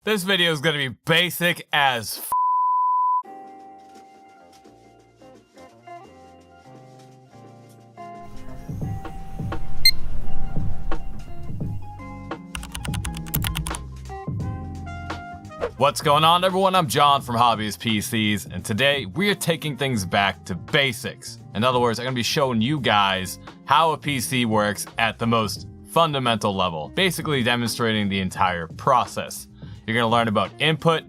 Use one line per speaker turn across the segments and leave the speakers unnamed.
This video is gonna be basic as f. What's going on, everyone? I'm John from Hobbyist PCs, and today we are taking things back to basics. In other words, I'm gonna be showing you guys how a PC works at the most fundamental level, basically demonstrating the entire process. You're gonna learn about input,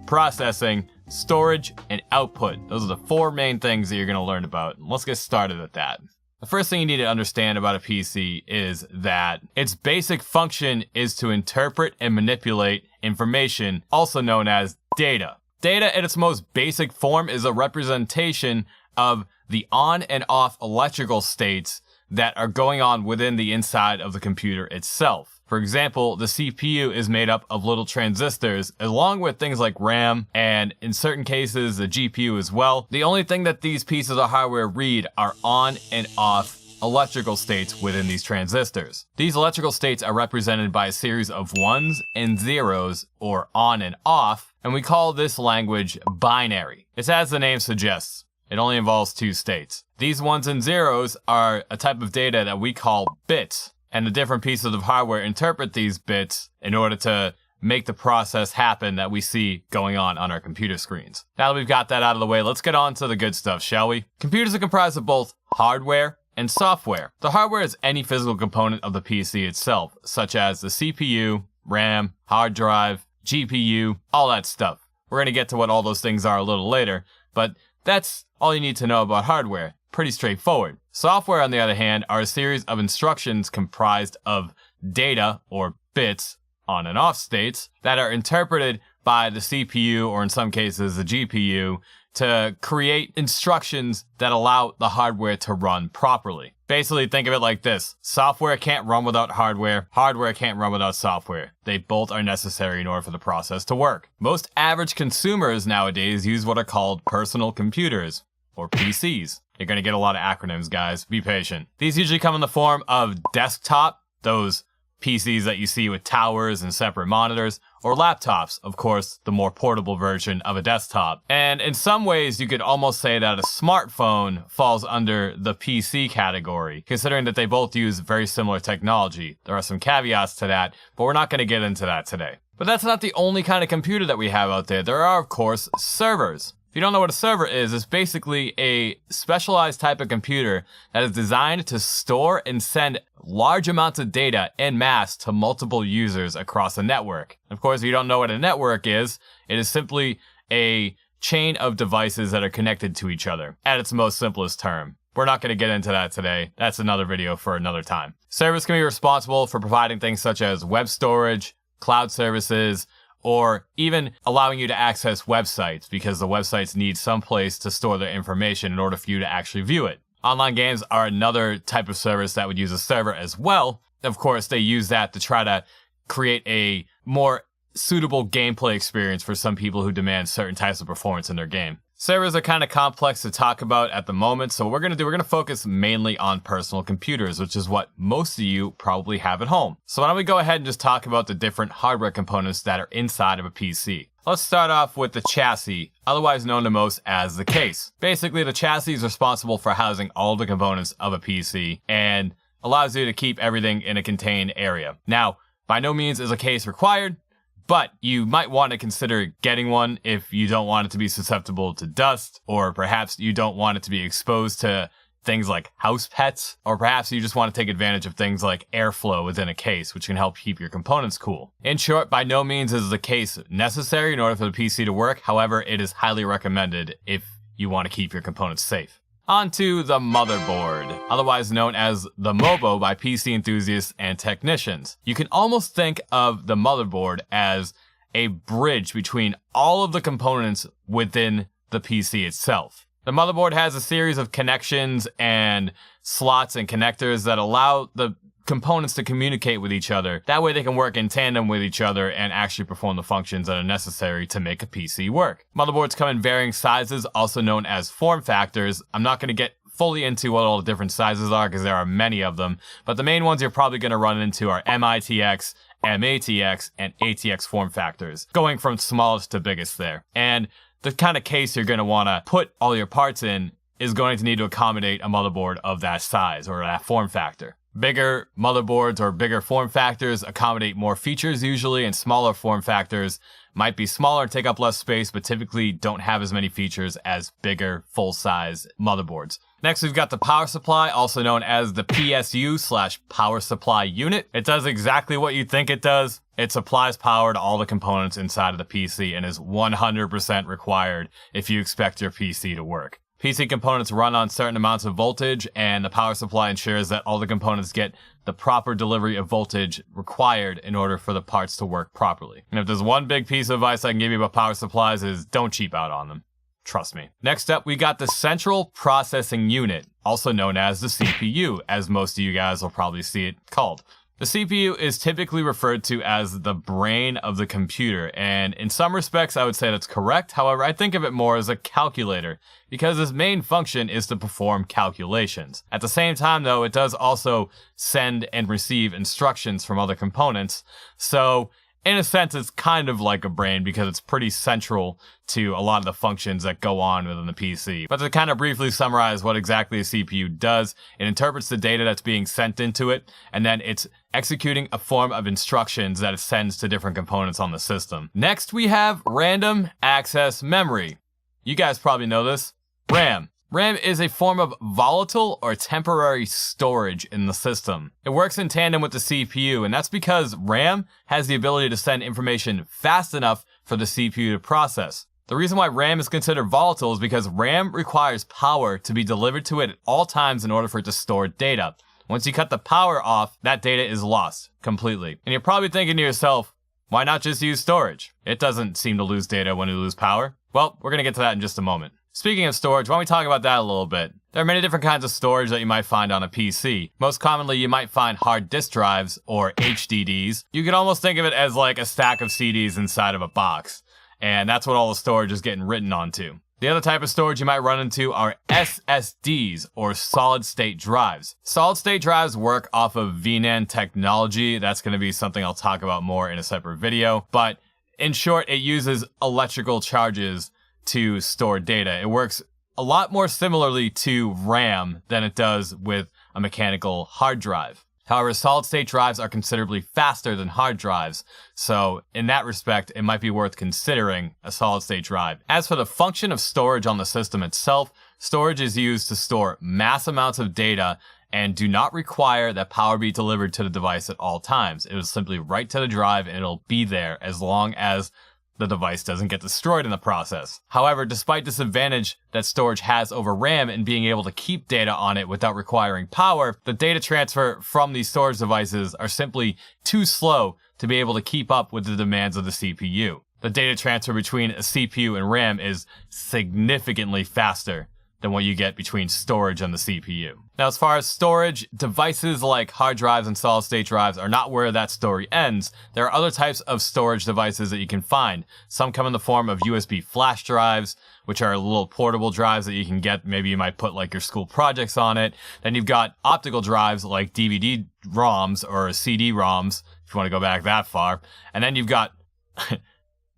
processing, storage, and output. Those are the four main things that you're gonna learn about. Let's get started at that. The first thing you need to understand about a PC is that its basic function is to interpret and manipulate information, also known as data. Data in its most basic form is a representation of the on and off electrical states that are going on within the inside of the computer itself. For example, the CPU is made up of little transistors, along with things like RAM, and in certain cases, the GPU as well. The only thing that these pieces of hardware read are on and off electrical states within these transistors. These electrical states are represented by a series of ones and zeros, or on and off, and we call this language binary. It's as the name suggests. It only involves two states. These ones and zeros are a type of data that we call bits, and the different pieces of hardware interpret these bits in order to make the process happen that we see going on our computer screens. Now that we've got that out of the way, let's get on to the good stuff, shall we? Computers are comprised of both hardware and software. The hardware is any physical component of the PC itself, such as the CPU, RAM, hard drive, GPU, all that stuff. We're going to get to what all those things are a little later, but that's all you need to know about hardware. Pretty straightforward. Software, on the other hand, are a series of instructions comprised of data, or bits, on and off states, that are interpreted by the CPU, or in some cases the GPU, to create instructions that allow the hardware to run properly. Basically, think of it like this. Software can't run without hardware. Hardware can't run without software. They both are necessary in order for the process to work. Most average consumers nowadays use what are called personal computers, or PCs. You're going to get a lot of acronyms, guys. Be patient. These usually come in the form of desktop, those PCs that you see with towers and separate monitors, or laptops, of course, the more portable version of a desktop. And in some ways, you could almost say that a smartphone falls under the PC category, considering that they both use very similar technology. There are some caveats to that, but we're not going to get into that today. But that's not the only kind of computer that we have out there. There are, of course, servers. If you don't know what a server is, it's basically a specialized type of computer that is designed to store and send large amounts of data en masse to multiple users across a network. Of course, if you don't know what a network is, it is simply a chain of devices that are connected to each other, at its most simplest term. We're not going to get into that today. That's another video for another time. Servers can be responsible for providing things such as web storage, cloud services, or even allowing you to access websites, because the websites need some place to store their information in order for you to actually view it. Online games are another type of service that would use a server as well. Of course, they use that to try to create a more suitable gameplay experience for some people who demand certain types of performance in their game. Servers are kind of complex to talk about at the moment, so what we're going to focus mainly on personal computers, which is what most of you probably have at home. So why don't we go ahead and just talk about the different hardware components that are inside of a PC. Let's start off with the chassis, otherwise known to most as the case. Basically, the chassis is responsible for housing all the components of a PC and allows you to keep everything in a contained area. Now, by no means is a case required, but you might want to consider getting one if you don't want it to be susceptible to dust, or perhaps you don't want it to be exposed to things like house pets, or perhaps you just want to take advantage of things like airflow within a case, which can help keep your components cool. In short, by no means is the case necessary in order for the PC to work. However, it is highly recommended if you want to keep your components safe. Onto the motherboard, otherwise known as the MOBO by PC enthusiasts and technicians. You can almost think of the motherboard as a bridge between all of the components within the PC itself. The motherboard has a series of connections and slots and connectors that allow the components to communicate with each other. That way they can work in tandem with each other and actually perform the functions that are necessary to make a PC work. Motherboards come in varying sizes, also known as form factors. I'm not going to get fully into what all the different sizes are because there are many of them, but the main ones you're probably going to run into are MITX, MATX, and ATX form factors, going from smallest to biggest there. And the kind of case you're going to want to put all your parts in is going to need to accommodate a motherboard of that size or that form factor. Bigger motherboards or bigger form factors accommodate more features usually, and smaller form factors might be smaller and take up less space, but typically don't have as many features as bigger full-size motherboards. Next, we've got the power supply, also known as the PSU/power supply unit. It does exactly what you think it does. It supplies power to all the components inside of the PC and is 100% required if you expect your PC to work. PC components run on certain amounts of voltage, and the power supply ensures that all the components get the proper delivery of voltage required in order for the parts to work properly. And if there's one big piece of advice I can give you about power supplies is don't cheap out on them. Trust me. Next up, we got the Central Processing Unit, also known as the CPU, as most of you guys will probably see it called. The CPU is typically referred to as the brain of the computer, and in some respects I would say that's correct. However, I think of it more as a calculator, because its main function is to perform calculations. At the same time though, it does also send and receive instructions from other components, so in a sense, it's kind of like a brain because it's pretty central to a lot of the functions that go on within the PC. But to kind of briefly summarize what exactly a CPU does, it interprets the data that's being sent into it, and then it's executing a form of instructions that it sends to different components on the system. Next, we have random access memory. You guys probably know this. RAM. RAM is a form of volatile or temporary storage in the system. It works in tandem with the CPU, and that's because RAM has the ability to send information fast enough for the CPU to process. The reason why RAM is considered volatile is because RAM requires power to be delivered to it at all times in order for it to store data. Once you cut the power off, that data is lost completely. And you're probably thinking to yourself, why not just use storage? It doesn't seem to lose data when you lose power. Well, we're gonna get to that in just a moment. Speaking of storage, why don't we talk about that a little bit? There are many different kinds of storage that you might find on a PC. Most commonly, you might find hard disk drives, or HDDs. You can almost think of it as like a stack of CDs inside of a box. And that's what all the storage is getting written onto. The other type of storage you might run into are SSDs, or solid-state drives. Solid-state drives work off of VNAND technology. That's going to be something I'll talk about more in a separate video. But in short, it uses electrical charges to store data. It works a lot more similarly to RAM than it does with a mechanical hard drive. However, solid-state drives are considerably faster than hard drives, so in that respect, it might be worth considering a solid-state drive. As for the function of storage on the system itself, storage is used to store mass amounts of data and do not require that power be delivered to the device at all times. It will simply write to the drive and it'll be there as long as the device doesn't get destroyed in the process. However, despite this advantage that storage has over RAM in being able to keep data on it without requiring power, the data transfer from these storage devices are simply too slow to be able to keep up with the demands of the CPU. The data transfer between a CPU and RAM is significantly faster than what you get between storage and the CPU. Now, as far as storage, devices like hard drives and solid-state drives are not where that story ends. There are other types of storage devices that you can find. Some come in the form of USB flash drives, which are little portable drives that you can get. Maybe you might put like your school projects on it. Then you've got optical drives like DVD ROMs or CD ROMs, if you want to go back that far. And then you've got,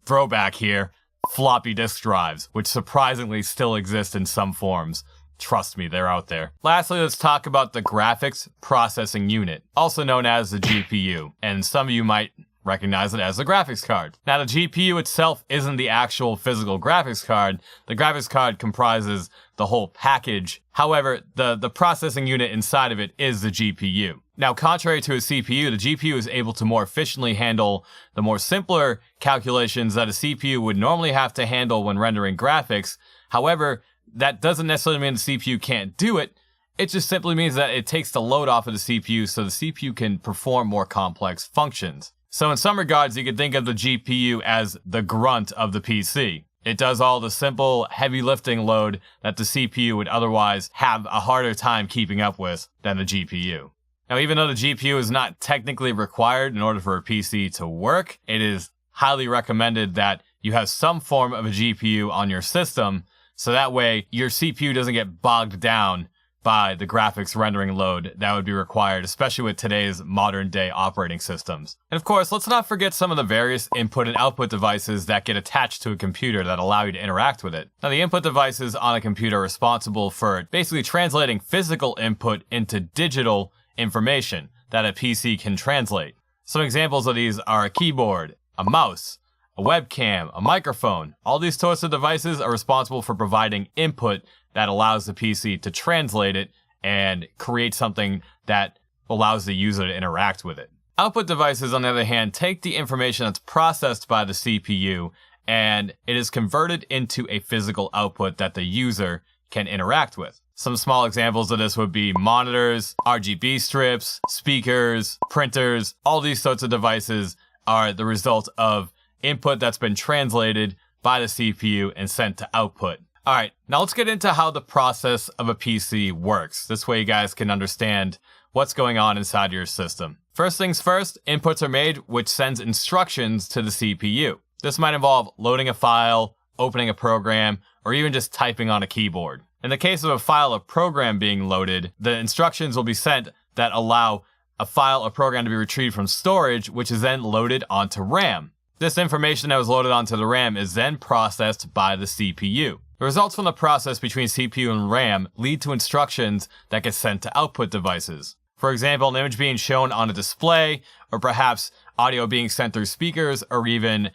throwback here, floppy disk drives, which surprisingly still exist in some forms. Trust me, they're out there. Lastly, let's talk about the graphics processing unit, also known as the GPU, and some of you might recognize it as the graphics card. Now, the GPU itself isn't the actual physical graphics card. The graphics card comprises the whole package. However, the processing unit inside of it is the GPU. Now, contrary to a CPU, the GPU is able to more efficiently handle the more simpler calculations that a CPU would normally have to handle when rendering graphics. However, that doesn't necessarily mean the CPU can't do it. It just simply means that it takes the load off of the CPU so the CPU can perform more complex functions. So in some regards, you could think of the GPU as the grunt of the PC. It does all the simple, heavy lifting load that the CPU would otherwise have a harder time keeping up with than the GPU. Now, even though the GPU is not technically required in order for a PC to work, it is highly recommended that you have some form of a GPU on your system, so that way your CPU doesn't get bogged down by the graphics rendering load that would be required, especially with today's modern day operating systems. And of course, let's not forget some of the various input and output devices that get attached to a computer that allow you to interact with it. Now, the input devices on a computer are responsible for basically translating physical input into digital information that a PC can translate. Some examples of these are a keyboard, a mouse, a webcam, a microphone. All these sorts of devices are responsible for providing input that allows the PC to translate it and create something that allows the user to interact with it. Output devices, on the other hand, take the information that's processed by the CPU and it is converted into a physical output that the user can interact with. Some small examples of this would be monitors, RGB strips, speakers, printers. All these sorts of devices are the result of input that's been translated by the CPU and sent to output. All right, now let's get into how the process of a PC works. This way you guys can understand what's going on inside your system. First things first, inputs are made, which sends instructions to the CPU. This might involve loading a file, opening a program, or even just typing on a keyboard. In the case of a file or program being loaded, the instructions will be sent that allow a file or program to be retrieved from storage, which is then loaded onto RAM. This information that was loaded onto the RAM is then processed by the CPU. The results from the process between CPU and RAM lead to instructions that get sent to output devices. For example, an image being shown on a display, or perhaps audio being sent through speakers, or even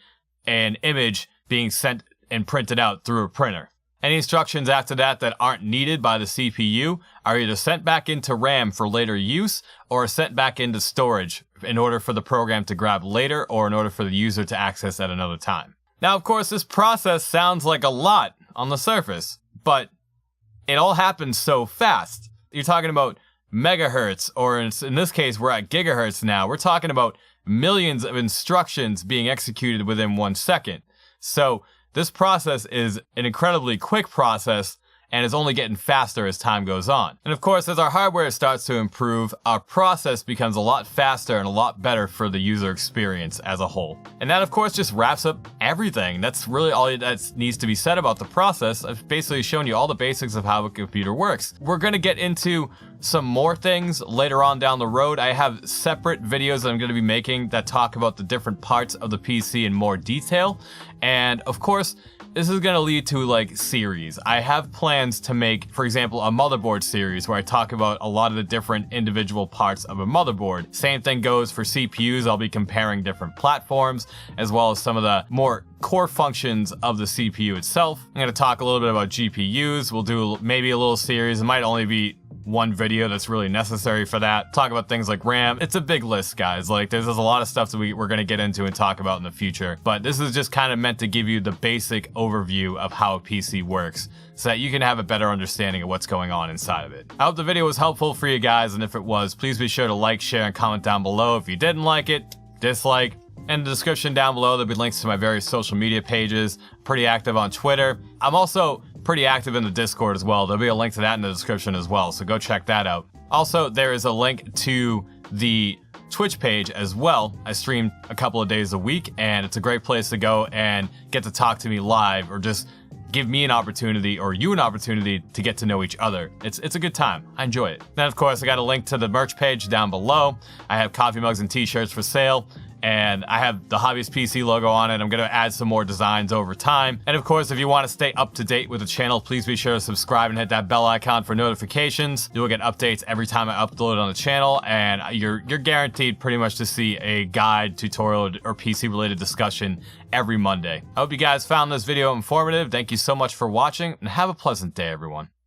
an image being sent and printed out through a printer. Any instructions after that that aren't needed by the CPU are either sent back into RAM for later use or are sent back into storage in order for the program to grab later or in order for the user to access at another time. Now, of course, this process sounds like a lot on the surface, but it all happens so fast. You're talking about megahertz, or in this case, we're at gigahertz now. We're talking about millions of instructions being executed within 1 second. So this process is an incredibly quick process and is only getting faster as time goes on. And of course, as our hardware starts to improve, our process becomes a lot faster and a lot better for the user experience as a whole. And that, of course, just wraps up everything. That's really all that needs to be said about the process. I've basically shown you all the basics of how a computer works. We're going to get into some more things later on down the road. I have separate videos that I'm going to be making that talk about the different parts of the PC in more detail. And of course, this is going to lead to like series. I have plans to make, for example, a motherboard series where I talk about a lot of the different individual parts of a motherboard. Same thing goes for CPUs. I'll be comparing different platforms as well as some of the more core functions of the CPU itself. I'm going to talk a little bit about GPUs. We'll do maybe a little series. It might only be one video that's really necessary for that. Talk about things like RAM. It's a big list, guys. Like there's a lot of stuff that we're going to get into and talk about in the future. But this is just kind of meant to give you the basic overview of how a PC works so that you can have a better understanding of what's going on inside of it. I hope the video was helpful for you guys, and if it was, please be sure to like, share, and comment down below. If you didn't like it, dislike. In the description down below, there'll be links to my various social media pages. Pretty active on Twitter. I'm also pretty active in the Discord as well. There'll be a link to that in the description as well, so go check that out. Also, there is a link to the Twitch page as well. I stream a couple of days a week, and it's a great place to go and get to talk to me live, or just give me an opportunity, or you an opportunity, to get to know each other. It's a good time. I enjoy it. Then, of course, I got a link to the merch page down below. I have coffee mugs and t-shirts for sale, and I have the Hobbyist PC logo on it. I'm going to add some more designs over time. And of course, if you want to stay up to date with the channel, please be sure to subscribe and hit that bell icon for notifications. You will get updates every time I upload on the channel, and you're guaranteed pretty much to see a guide, tutorial, or PC related discussion every Monday. I hope you guys found this video informative. Thank you so much for watching, and have a pleasant day, everyone.